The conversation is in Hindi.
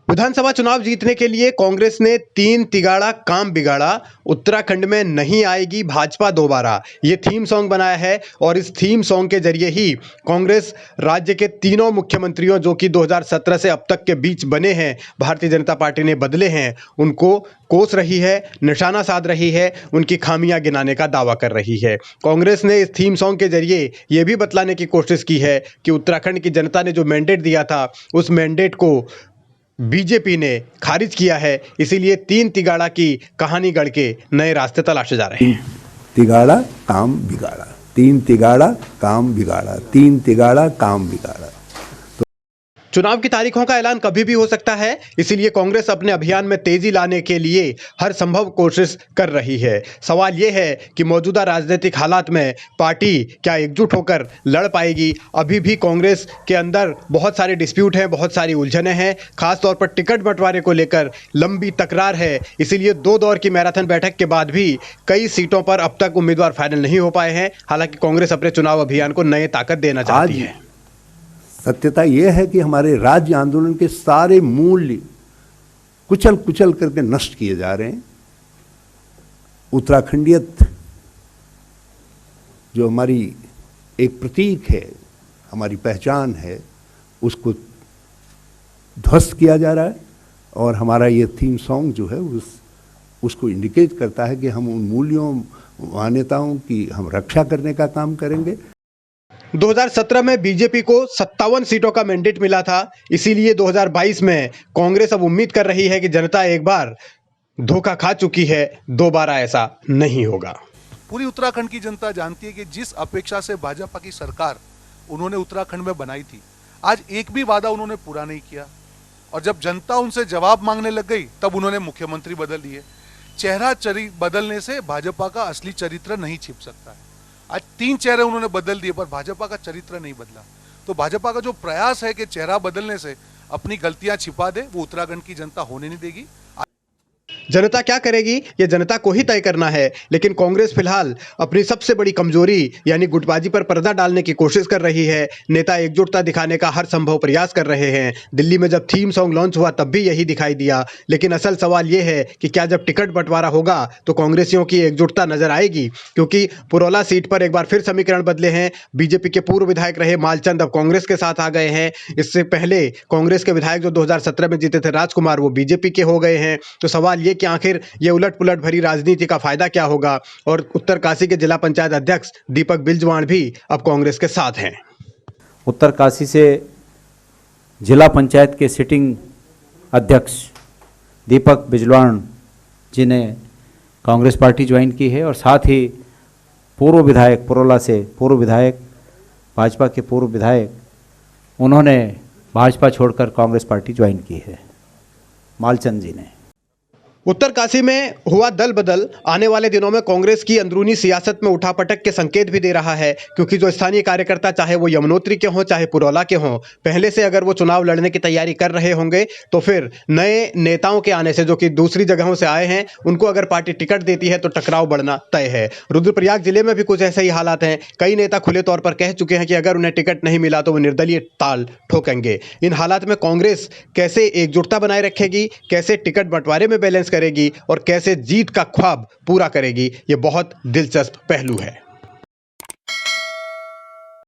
विधानसभा चुनाव जीतने के लिए कांग्रेस ने तीन तिगाड़ा काम बिगाड़ा, उत्तराखंड में नहीं आएगी भाजपा दोबारा, ये थीम सॉन्ग बनाया है। और इस थीम सॉन्ग के जरिए ही कांग्रेस राज्य के तीनों मुख्यमंत्रियों जो कि 2017 से अब तक के बीच बने हैं, भारतीय जनता पार्टी ने बदले हैं, उनको कोस रही है, निशाना साध रही है, उनकी खामियां गिनाने का दावा कर रही है। कांग्रेस ने इस थीम सॉन्ग के जरिए ये भी बतलाने की कोशिश की है कि उत्तराखंड की जनता ने जो मैंडेट दिया था, उस मैंडेट को बीजेपी ने खारिज किया है। इसीलिए तीन तिगाड़ा की कहानी गढ़ के नए रास्ते तलाशे जा रहे हैं। तिगाड़ा काम बिगाड़ा, तीन तिगाड़ा काम बिगाड़ा, तीन तिगाड़ा काम बिगाड़ा। चुनाव की तारीखों का ऐलान कभी भी हो सकता है, इसीलिए कांग्रेस अपने अभियान में तेजी लाने के लिए हर संभव कोशिश कर रही है। सवाल यह है कि मौजूदा राजनीतिक हालात में पार्टी क्या एकजुट होकर लड़ पाएगी। अभी भी कांग्रेस के अंदर बहुत सारे डिस्प्यूट हैं, बहुत सारी उलझनें हैं, खासतौर पर टिकट बंटवारे को लेकर लंबी तकरार है। इसीलिए 2 दौर की मैराथन बैठक के बाद भी कई सीटों पर अब तक उम्मीदवार फाइनल नहीं हो पाए हैं। हालांकि कांग्रेस अपने चुनाव अभियान को नए ताकत देना चाहती है। सत्यता यह है कि हमारे राज्य आंदोलन के सारे मूल्य कुचल कुचल करके नष्ट किए जा रहे हैं। उत्तराखंडियत जो हमारी एक प्रतीक है, हमारी पहचान है, उसको ध्वस्त किया जा रहा है। और हमारा ये थीम सॉन्ग जो है उसको इंडिकेट करता है कि हम उन मूल्यों, मान्यताओं की हम रक्षा करने का काम करेंगे। 2017 में बीजेपी को 57 सीटों का मैंडेट मिला था, इसीलिए 2022 में कांग्रेस अब उम्मीद कर रही है कि जनता एक बार धोखा खा चुकी है, दोबारा ऐसा नहीं होगा। पूरी उत्तराखंड की जनता जानती है कि जिस अपेक्षा से भाजपा की सरकार उन्होंने उत्तराखंड में बनाई थी, आज एक भी वादा उन्होंने पूरा नहीं किया। और जब जनता उनसे जवाब मांगने लग गई, तब उन्होंने मुख्यमंत्री बदल दिए। चेहरा बदलने से भाजपा का असली चरित्र नहीं छिप सकता है। आज 3 चेहरे उन्होंने बदल दिए, पर भाजपा का चरित्र नहीं बदला। तो भाजपा का जो प्रयास है कि चेहरा बदलने से अपनी गलतियां छिपा दे, वो उत्तराखंड की जनता होने नहीं देगी। जनता क्या करेगी, ये जनता को ही तय करना है। लेकिन कांग्रेस फिलहाल अपनी सबसे बड़ी कमजोरी यानी गुटबाजी पर पर्दा डालने की कोशिश कर रही है। नेता एकजुटता दिखाने का हर संभव प्रयास कर रहे हैं। दिल्ली में जब थीम सॉन्ग लॉन्च हुआ तब भी यही दिखाई दिया। लेकिन असल सवाल यह है कि क्या जब टिकट बंटवारा होगा तो कांग्रेसियों की एकजुटता नजर आएगी? क्योंकि पुरौला सीट पर एक बार फिर समीकरण बदले हैं। बीजेपी के पूर्व विधायक रहे मालचंद अब कांग्रेस के साथ आ गए हैं। इससे पहले कांग्रेस के विधायक जो 2017 में जीते थे, राजकुमार, वो बीजेपी के हो गए हैं। तो सवाल ये कि आखिर ये उलट पुलट भरी राजनीति का फायदा क्या होगा? और उत्तरकाशी के जिला पंचायत अध्यक्ष दीपक बिजवाण भी अब कांग्रेस के साथ हैं। उत्तरकाशी से जिला पंचायत के सिटिंग अध्यक्ष दीपक बिजवाण जी ने कांग्रेस पार्टी ज्वाइन की है। और साथ ही पूर्व विधायक, पुरौला से पूर्व विधायक, भाजपा के पूर्व विधायक, उन्होंने भाजपा छोड़कर कांग्रेस पार्टी ज्वाइन की है, मालचंद जी ने। उत्तरकाशी में हुआ दल बदल आने वाले दिनों में कांग्रेस की अंदरूनी सियासत में उठापटक के संकेत भी दे रहा है। क्योंकि जो स्थानीय कार्यकर्ता, चाहे वो यमुनोत्री के हों चाहे पुरौला के हों, पहले से अगर वो चुनाव लड़ने की तैयारी कर रहे होंगे तो फिर नए नेताओं के आने से, जो कि दूसरी जगहों से आए हैं, उनको अगर पार्टी टिकट देती है तो टकराव बढ़ना तय है। रुद्रप्रयाग जिले में भी कुछ ऐसे ही हालात हैं। कई नेता खुले तौर पर कह चुके हैं कि अगर उन्हें टिकट नहीं मिला तो वो निर्दलीय ताल ठोकेंगे। इन हालात में कांग्रेस कैसे एकजुटता बनाए रखेगी, कैसे टिकट बंटवारे में बैलेंस करेगी और कैसे जीत का ख्वाब पूरा करेगी, ये बहुत दिलचस्प पहलू है।